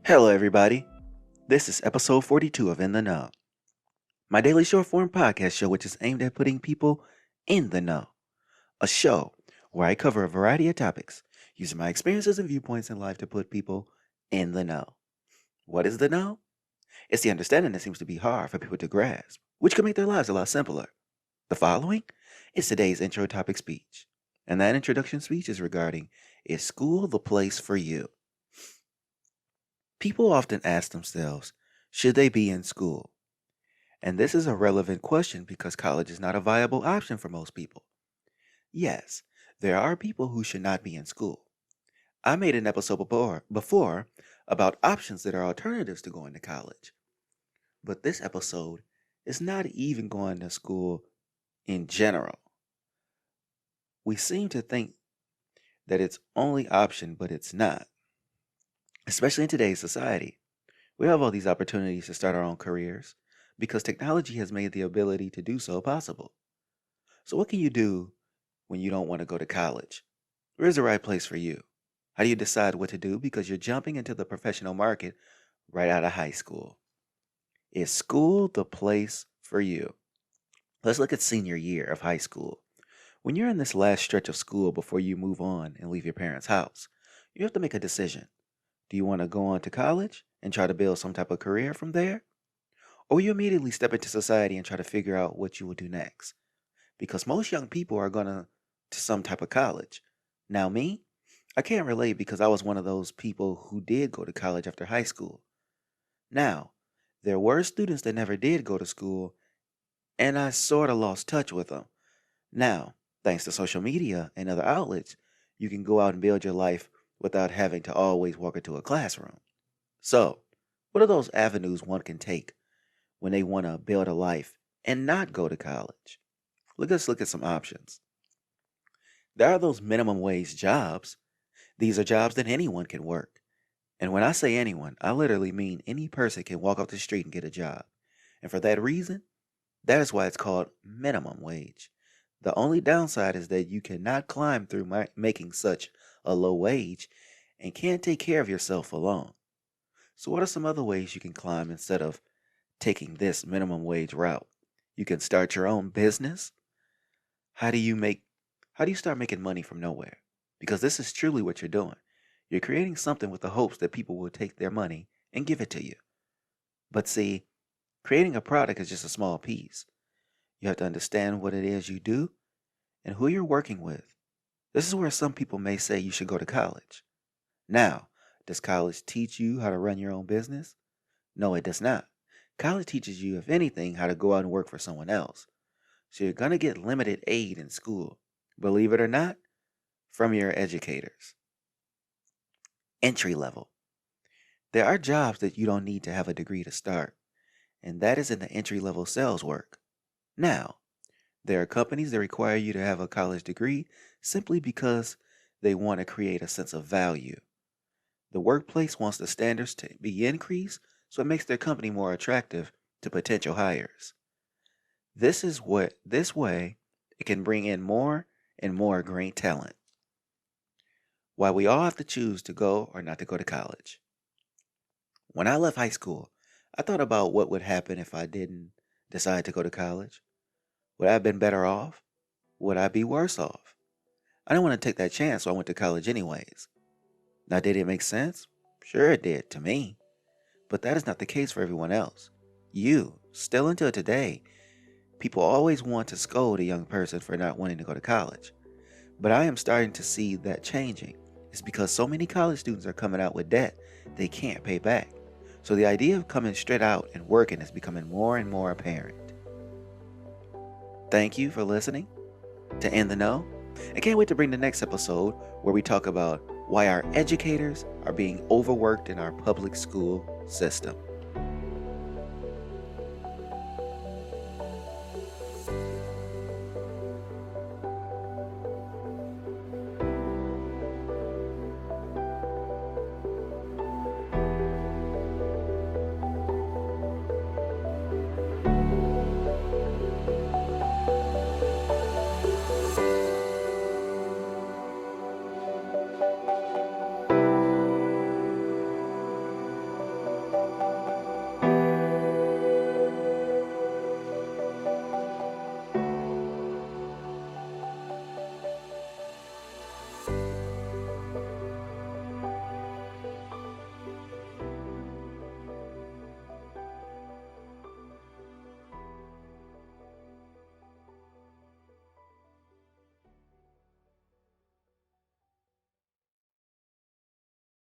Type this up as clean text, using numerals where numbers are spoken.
Hello, everybody. This is episode 42 of In the Know, my daily short form podcast show, which is aimed at putting people in the know. A show where I cover a variety of topics using my experiences and viewpoints in life to put people in the know. What is the know? It's the understanding that seems to be hard for people to grasp, which can make their lives a lot simpler. The following is today's intro topic speech, and that introduction speech is regarding: is school the place for you? People often ask themselves, should they be in school? And this is a relevant question because college is not a viable option for most people. Yes, there are people who should not be in school. I made an episode before about options that are alternatives to going to college. But this episode is not even going to school in general. We seem to think that it's only option, but it's not. Especially in today's society. We have all these opportunities to start our own careers because technology has made the ability to do so possible. So what can you do when you don't want to go to college? Where's the right place for you? How do you decide what to do because you're jumping into the professional market right out of high school? Is school the place for you? Let's look at senior year of high school. When you're in this last stretch of school before you move on and leave your parents' house, you have to make a decision. Do you want to go on to college and try to build some type of career from there? Or will you immediately step into society and try to figure out what you will do next? Because most young people are going to some type of college. Now me, I can't relate because I was one of those people who did go to college after high school. Now, there were students that never did go to school, and I sort of lost touch with them. Now, thanks to social media and other outlets, you can go out and build your life without having to always walk into a classroom. So, what are those avenues one can take when they want to build a life and not go to college? Let's look at some options. There are those minimum wage jobs. These are jobs that anyone can work. And when I say anyone, I literally mean any person can walk off the street and get a job. And for that reason, that is why it's called minimum wage. The only downside is that you cannot climb through making such a low wage and can't take care of yourself alone. So what are some other ways you can climb instead of taking this minimum wage route? You can start your own business. How do you start making money from nowhere? Because this is truly what you're doing. You're creating something with the hopes that people will take their money and give it to you. But see, creating a product is just a small piece. You have to understand what it is you do and who you're working with. This is where some people may say you should go to college. Now, does college teach you how to run your own business? No, it does not. College teaches you, if anything, how to go out and work for someone else. So you're going to get limited aid in school, believe it or not, from your educators. Entry level. There are jobs that you don't need to have a degree to start, and that is in the entry level sales work. Now, there are companies that require you to have a college degree simply because they want to create a sense of value. The workplace wants the standards to be increased, so it makes their company more attractive to potential hires. This way it can bring in more and more great talent. Why we all have to choose to go or not to go to college. When I left high school, I thought about what would happen if I didn't decide to go to college. Would I have been better off? Would I be worse off? I didn't want to take that chance, so I went to college anyways. Now, did it make sense? Sure it did, to me. But that is not the case for everyone else. Still until today, people always want to scold a young person for not wanting to go to college. But I am starting to see that changing. It's because so many college students are coming out with debt they can't pay back. So the idea of coming straight out and working is becoming more and more apparent. Thank you for listening to In the Know. I can't wait to bring the next episode where we talk about why our educators are being overworked in our public school system.